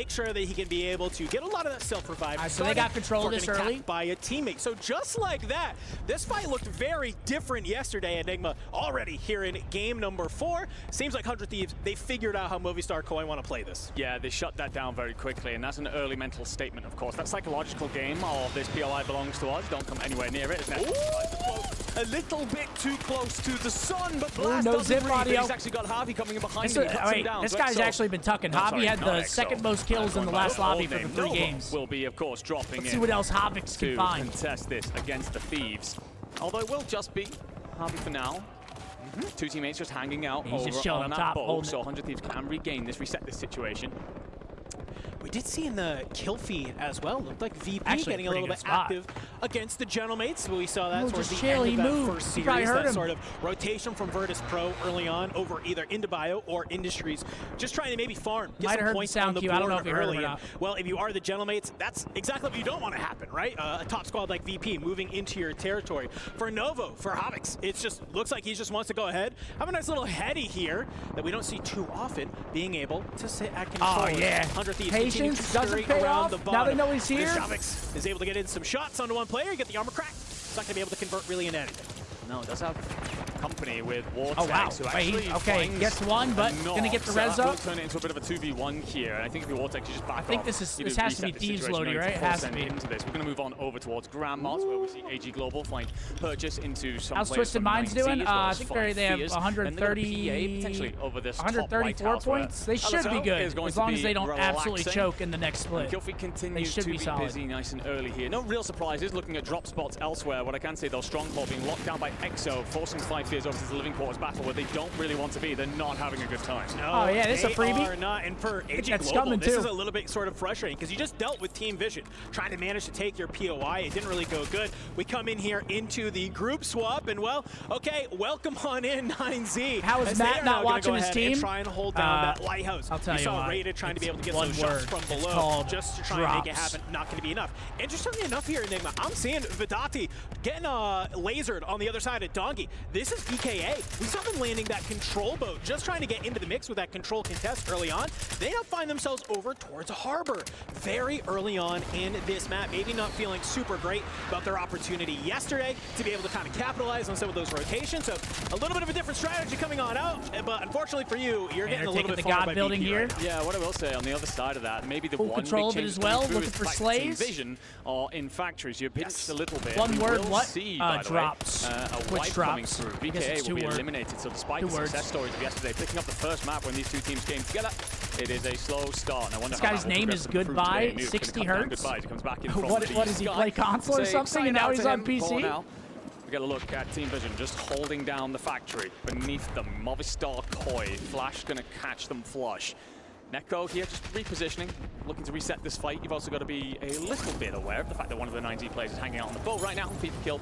make sure that he can be able to get a lot of that self-revive. So they got control of this early. By a teammate. So just like that, this fight looked very different yesterday. Enigma already here in game number 4. Seems like 100 Thieves, they figured out how Movistar Koi want to play this. Yeah, they shut that down very quickly, and that's an early mental statement, of course. That psychological game of this POI belongs to us, don't come anywhere near it. A little bit too close to the sun, but Blast doesn't read. He's actually got Javi coming in behind him. This guy's actually been tucking. Javi had the second most kills in the last lobby for the 3 games. Will be, of course, dropping in. Let's see what else Havix can find. Contest this against the Thieves. Although it will just be Javi for now. 2 teammates just hanging out over on that boat, so 100 Thieves can regain this, reset this situation. We did see in the kill feed as well. Looked like VP getting a little bit active against the Gentlemates. We saw that towards the end of that first series. That sort of rotation from Virtus Pro early on over either into Bio or Industries. Just trying to maybe farm, get some points on the board. I don't know if you heard it or not. Well, if you are the Gentlemates, that's exactly what you don't want to happen, right? A top squad like VP moving into your territory. For Novo, for Havix, it just looks like he just wants to go ahead. Have a nice little heady here that we don't see too often, being able to sit at control. Oh, yeah. 100 Thieves doesn't pay off. Now they know he's here. Havix is able to get in some shots onto one player, get the armor cracked. It's not going to be able to convert really into anything. No, it does have company with Wartex. Oh, wow. Okay, gets one, but going to get the res up. Turn it into a bit of a 2v1 here. And I think if you're Wartex, you just back off. I think this has to be Thieves loading, right? It has to be. Into this. We're going to move on over towards Grandmas, where we see AG Global find purchase into some How's Twisted Minds doing? I think they have 134 points. They should be good, as long as they don't absolutely choke in the next split. Kilfi continues to be busy nice and early here. No real surprises looking at drop spots elsewhere. What I can say, though, Stronghold being locked down by EXO, forcing 5 Fears over to the Living Quarters battle where they don't really want to be. They're not having a good time. No, oh, yeah, this is a freebie. They are not. And for AG Global, this is a little bit sort of frustrating because you just dealt with Team Vision, trying to manage to take your POI. It didn't really go good. We come in here into the group swap, and well, okay, welcome on in, 9Z. How is Matt not watching his team? Try and hold down that lighthouse. I'll tell you saw Rated trying to be able to get those shots from below just to try and make it happen. Not going to be enough. Interestingly enough here, Enigma, I'm seeing Vedati getting lasered on the other side of Donkey. This is BKA. We saw them landing that control boat, just trying to get into the mix with that control contest early on. They now find themselves over towards a harbor very early on in this map. Maybe not feeling super great about their opportunity yesterday to be able to kind of capitalize on some of those rotations. So a little bit of a different strategy coming on out, but unfortunately for you, you're getting a little bit far by building here. Right. Yeah, what I will say on the other side of that, maybe the full one control big of it as well, looking for slays. Vision or in factories, you're pinched a little bit. One word, what? See, drops. Which drops? BKA will be eliminated, so despite the success stories of yesterday, picking up the first map when these 2 teams came together, it is a slow start. And I this guy's name is Goodbye, 60 Hertz. He comes back in what does he play, console or something, and now he's on PC? We get a look at Team Vision just holding down the factory. Beneath them, Movistar Koi. Flash gonna catch them flush. Neko here just repositioning, looking to reset this fight. You've also got to be a little bit aware of the fact that one of the 9Z players is hanging out on the boat right now, feet to kill.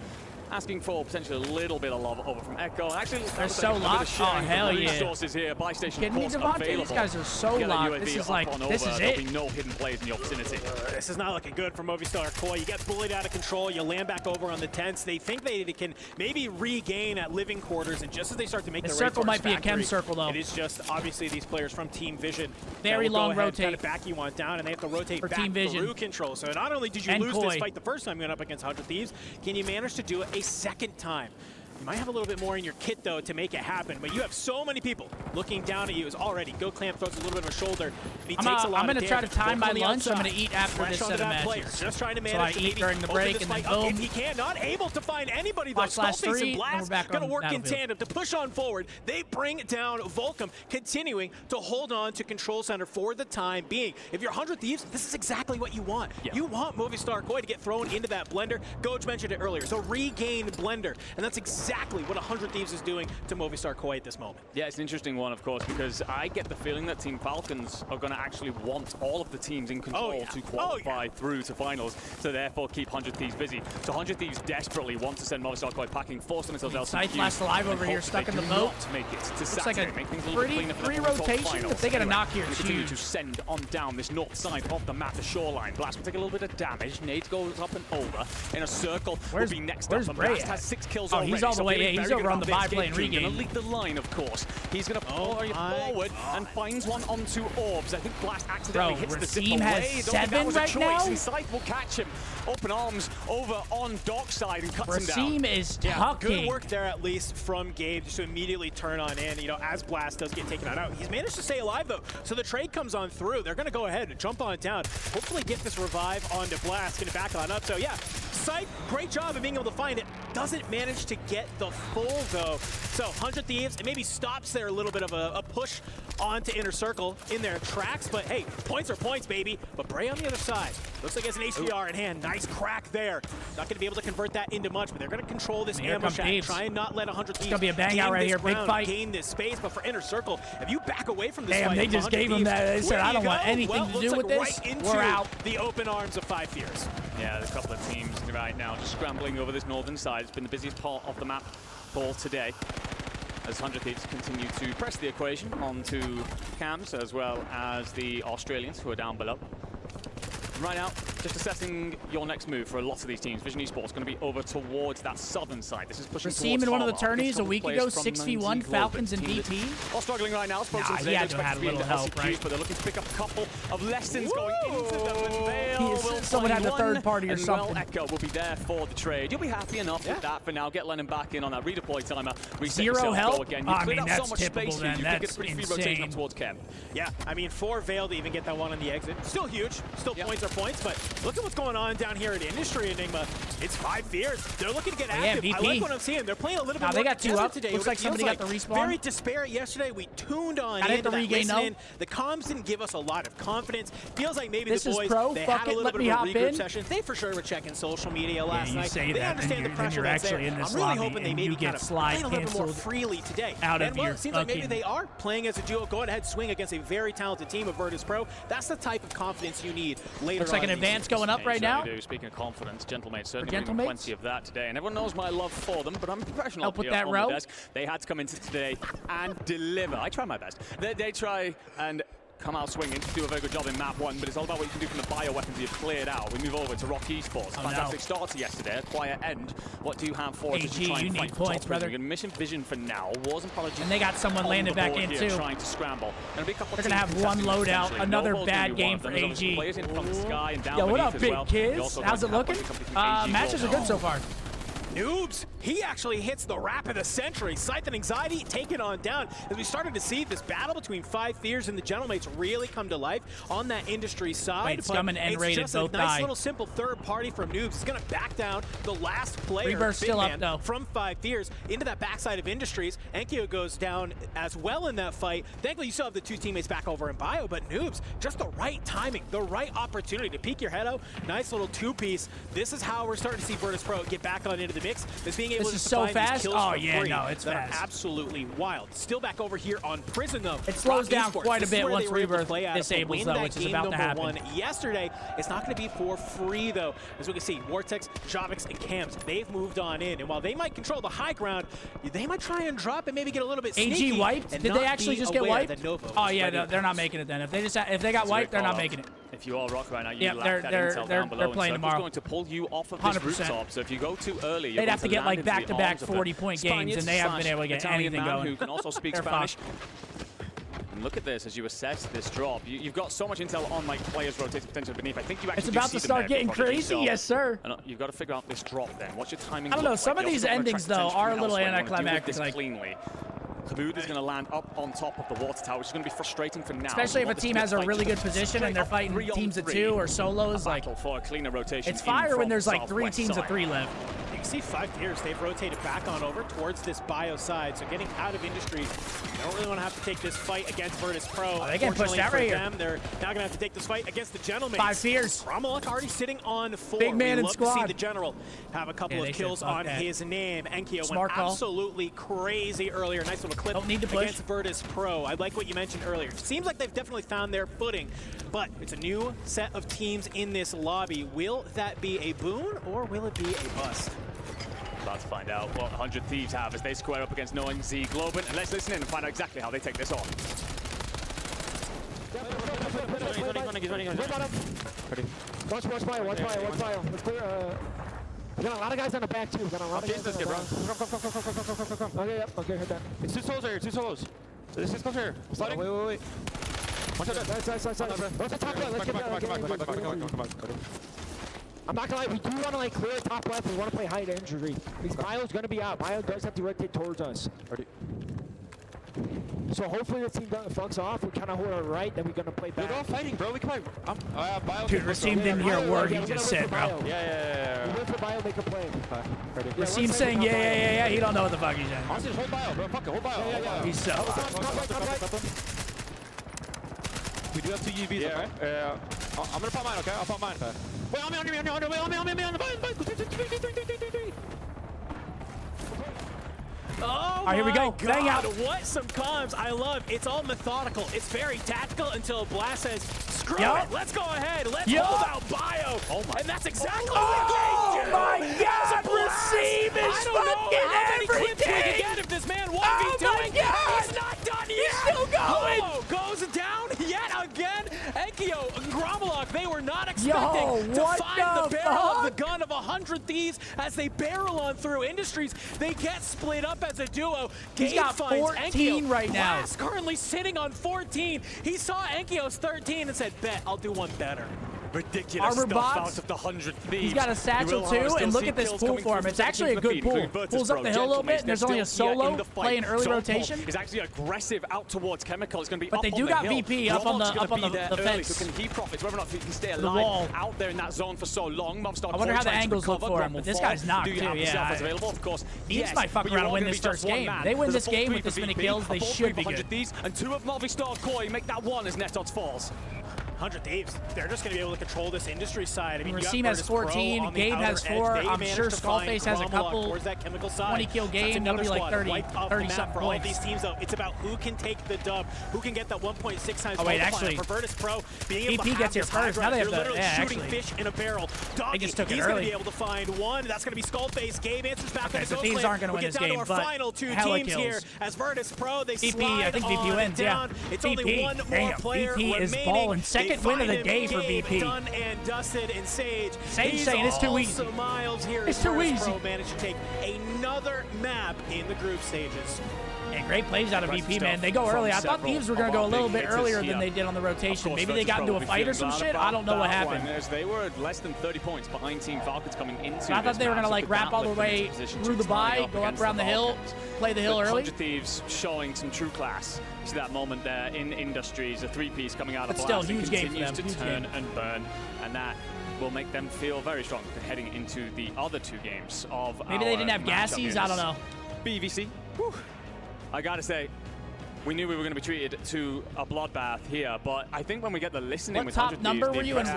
Asking for potentially a little bit of love over from Echo. Actually, they're so locked. Oh, hell yeah. Resources here. Buy station, of course, available. These guys are so locked. This is like, this is it. There'll be no hidden plays in your vicinity. This is not looking good for Movistar Koi. You get bullied out of control. You land back over on the tents. They think they can maybe regain at living quarters, and just as they start to make the circle might be a chem circle, though. It is just, obviously, these players from Team Vision. Very long rotate. Kind of back you want down, and they have to rotate for back Team Vision through control. So not only did you lose this fight the first time going up against 100 Thieves, can you manage to do it a second time? You might have a little bit more in your kit, though, to make it happen, but you have so many people looking down at you as already. Go Clamp throws a little bit of a shoulder, and he takes a lot I'm going of to try to time my lunch. I'm going to eat after this set of matches. Just trying to manage so I eat during the break, and then boom. If he can't, not able to find anybody, though. Skullface and Blast going to work in tandem to push on forward. They bring down Volcom, continuing to hold on to Control Center for the time being. If you're 100 Thieves, this is exactly what you want. Yeah. You want Movistar Koi to get thrown into that blender. Goj mentioned it earlier, the regained blender, and that's exactly what 100 Thieves is doing to Movistar Koi at this moment. Yeah, it's an interesting one, of course, because I get the feeling that Team Falcons are going to actually want all of the teams in control to qualify through to finals, so therefore keep 100 Thieves busy. So 100 Thieves desperately want to send Movistar Koi packing, force themselves out. Side Flash alive over here, stuck in the boat. Make it to looks like a pretty free rotation. If they get a knock here, it's continue huge. To send on down this north side of the map, the shoreline. Blast will take a little bit of damage. Nade goes up and over in a circle. Where's will be next up. Blast has 6 kills already. He's almost the way. He's over on the buy play and regain. Gonna lead the line, of course. He's gonna pour it forward and finds one onto Orbs. I think Blast accidentally hits the zip away. Has 7 right now. Scythe will catch him. Open arms over on Dockside and cuts him down. Rasim is tucking. Good work there, at least from Gabe, just to immediately turn on in. You know, as Blast does get taken out. He's managed to stay alive though, so the trade comes on through. They're gonna go ahead and jump on down. Hopefully get this revive onto Blast. Gonna back on up. So yeah, Scythe, great job of being able to find it. Doesn't manage to get the full though. So 100 Thieves, it maybe stops there a little bit of a push onto Inner Circle in their tracks, but hey, points are points, baby. But Bray on the other side, looks like he has an HDR in hand. Nice crack there. Not gonna be able to convert that into much, but they're gonna control this ambush and try and not let 100 Thieves gonna be a bang out right here, big fight. Gain this space, but for Inner Circle, if you back away from this fight, they just gave him that. They said, I don't want anything to do with this. We're out. The open arms of 5 Fears. Yeah, there's a couple of teams right now just scrambling over this northern side. It's been the busiest part of the map for today, as 100 Thieves continue to press the equation onto Cams as well as the Australians who are down below. Right now, just assessing your next move for a lot of these teams. Vision Esports going to be over towards that southern side. This is pushing towards in one of the Harvard. tourneys a week ago, 6v1 Falcons and DP. All struggling right now. He had to have a little help, right? But they're looking to pick up a couple of lessons going into them. Someone had the third party or something. Echo will be there for the trade. You'll be happy enough with that for now. Get Lennon back in on that redeploy timer. Reset 0 help? again. I mean, that's so much typical space then. you That's get pretty free rotation up towards Chem. Yeah, I mean, for Veil to even get that one on the exit, still huge. Still points are points, but look at what's going on down here at Industry Enigma. It's 5 Fears. They're looking to get active. VP. I like what I'm seeing. They're playing a little bit more they got 2 up. today. Looks like somebody got the respawn. Very disparate yesterday. We tuned on in into the regain listening. The comms didn't give us a lot of confidence. Feels like maybe this the boys, they Fuck had a it, little bit of a regroup in. session. They for sure were checking social media last night. Say they that, understand the pressure that's there. in this I'm really lobby hoping they maybe get playing a little bit more freely today. It seems like maybe they are playing as a duo. Go ahead, swing against a very talented team of Virtus Pro. That's the type of confidence you need later. Looks like an advance going up right now. Speaking of confidence, Gentlemates certainly bringing plenty of that today, and everyone knows my love for them, but I'm professional. Help with that row. They had to come into today and deliver. I try my best. They try and come out swinging, do a very good job in map 1, but it's all about what you can do from the bioweapons you've cleared out. We move over to Rock Esports. Fantastic start to yesterday, a quiet end. What do you have for us to try and fight points, brother. We're going to mission Vision for now. Wars and Apologies. And they got someone landed back in too. Trying to scramble. They're going to have one loadout. Another bad game for AG. Yo, what up, big kids? How's it looking? Matches are good so far. Noobs, he actually hits the wrap of the century. Scythe and Anxiety taken on down as we started to see this battle between 5 Fears and the Gentlemates really come to life on that Industry side. Wait, Scum and N-rated both both die. Nice die. little simple third party from Noobs. It's going to back down the last player, Rebirth still up, though. from 5 Fears into that backside of Industries. Enkyo goes down as well in that fight. Thankfully, you still have the 2 teammates back over in Bio, but Noobs, just the right timing, the right opportunity to peek your head out. Nice little 2-piece. This is how we're starting to see Virtus Pro get back on into the mix. Is being able this is so fast. Oh yeah, no, it's fast. Absolutely wild. Still back over here on Prison though. It slows down quite a bit once Rebirth disables though, which is about to happen. Yesterday, it's not going to be for free though. As we can see, Vortex, Javix, and Cams, they've moved on in, and while they might control the high ground, they might try and drop and maybe get a little bit sneaky. AG wiped? Did they actually just get wiped? Oh yeah, no, they're not making it then. If they got wiped, they're not making it. If you are Rock right now, you lack that intel down below. They're playing tomorrow. Going to pull you off of this rooftop. So if you go too early, they'd have to get like back-to-back 40-point games, and they haven't been able to get anything going. Who can also speak Spanish. And look at this as you assess this drop. You've got so much intel on like players rotating potentially beneath. I think you actually it's about to start getting crazy, yes sir. And you've got to figure out this drop then. What's your timing? I don't know. Some of these endings though are a little anticlimactic. Like cleanly. Khabud is going to land up on top of the water tower, which is going to be frustrating for now. Especially if a team has a really good position and they're fighting teams of 2 or solos. Like, for a cleaner rotation. It's fire when there's like 3 teams of 3 left. You can see 5 Fears, they've rotated back on over towards this Bio side, so getting out of Industry. They don't really want to have to take this fight against Virtus Pro. They can push that right here. They're now going to have to take this fight against the Gentlemates. 5 Fears. Romaluk already sitting on 4. Big man in squad. To see the General have a couple of kills on his name. Enkyo went absolutely crazy earlier. Nice little clip against Virtus Pro. I like what you mentioned earlier. Seems like they've definitely found their footing, but it's a new set of teams in this lobby. Will that be a boon or will it be a bust? About to find out what 100 Thieves have as they square up against Knowing Z Globan, and let's listen in and find out exactly how they take this on. Ready. Watch fire. Let's clear. We got a lot of guys on the back too. We got a lot of guys on the back. Come. Okay, yep. Okay, hit that. It's 2 solos here, 2 solos. This is close here. Sliding. Wait. Nice. Let's top left. Let's get that. Come on. I'm not gonna lie, we do want to like clear top left. We want to play high to injury. Because Bio's gonna be out. Bio does have to rotate towards us. So hopefully the team fucks off. We kind of hold our right, then we're gonna play back. We're all fighting, bro. We can play. Dude, Rasim didn't hear a word he just said, bro. Yeah. We wait for Bio, make a play. Rasim saying yeah. He don't know what the fuck he's saying. Honestly, just hold Bio, bro. Fuck it, hold Bio. Yeah. He's so. We do have 2 UVs, okay? Yeah. I'm gonna pop mine, okay? I'll pop mine. Wait, on me, on the mine. Oh right, here we go. my Bang God, out. what some comms. I love. It's all methodical. It's very tactical until Blast says, screw Yup. it. Let's go ahead. Let's Yup. hold out Bio. Oh my. And that's exactly Oh what they do. my God, Rasim is I don't know fucking how many clips we can everything. get if this man 1v2. Oh my God. He's not done yet. He's still going. Oh, goes down yet again. Enkyo and Gromelok, they were not expecting to what find the the barrel of the fuck? gun of 100 Thieves as they barrel on through Industries. They get split up as a duo. He's got 14 right now. Blast currently sitting on 14. He saw Enkyo's 13 and said, bet, I'll do one better. Ridiculous Armor stuff bots. out of the 100 Thieves. He's got a satchel too, and look at this pool for him. It's actually a good pool. Pulls up the hill a little bit, and there's only a solo playing early rotation. He's actually aggressive out towards Chemical. It's going to be But up they on do the got hill. VP up on the fence. So can he profit? Whether or not he can stay The alive wall. out there in that zone for so long. I wonder how the angles look for him, but this guy's knocked too, yeah. Available, of course. Thieves might fuck around and win this first game. They win this game with this many kills, they should be good. And 2 of MWIII Koi make that 1 as net odds falls. 100 Thieves, they're just going to be able to control this industry side. I mean, Rasim has 14, Gabe has 4. I'm sure Skullface has a couple. 20 kill game, that'll be like 30 something for all of points. these teams, though. It's about who can take the dub, who can get that 1.6 times. Oh wait, actually, for Verdansk Pro, being able TeePee to gets here this high first. Now ground, they have you're the literally shooting fish in a barrel. Doggy, just took it he's going to early. be able to find one. That's going to be Skullface. Gabe answers back on his so own Thieves play. aren't going to win this game, We get down to our final 2 hella teams kills. here as Verdansk Pro. They TeePee, slide I think VP wins, down. yeah. It's only one more player VP is remaining. balling. Second win of the day for Gabe, VP. Done and dusted, and Sage. Sage saying it's too easy. Miles here. It's too easy. Pro managed to take another map in the group stages. And great plays out of VP, man. They go early. I thought Thieves were going to go a little bit earlier than they did on the rotation. Maybe they got into a fight or some shit. I don't know what happened. They were less than 30 points behind Team Falcons coming into I thought they were going to like wrap all the way through the bye, go up around the hill, play the hill early. 100 Thieves showing some true class. You see that moment there in Industries, a 3-piece coming out of But Blast. still, huge game for them. Continues to turn and burn, and that will make them feel very strong heading into the other 2 games of Maybe they didn't have gassies, I don't know. BVC, whew. I gotta say, we knew we were going to be treated to a bloodbath here, but I think when we get the listening What with top 100 number Thieves, were you in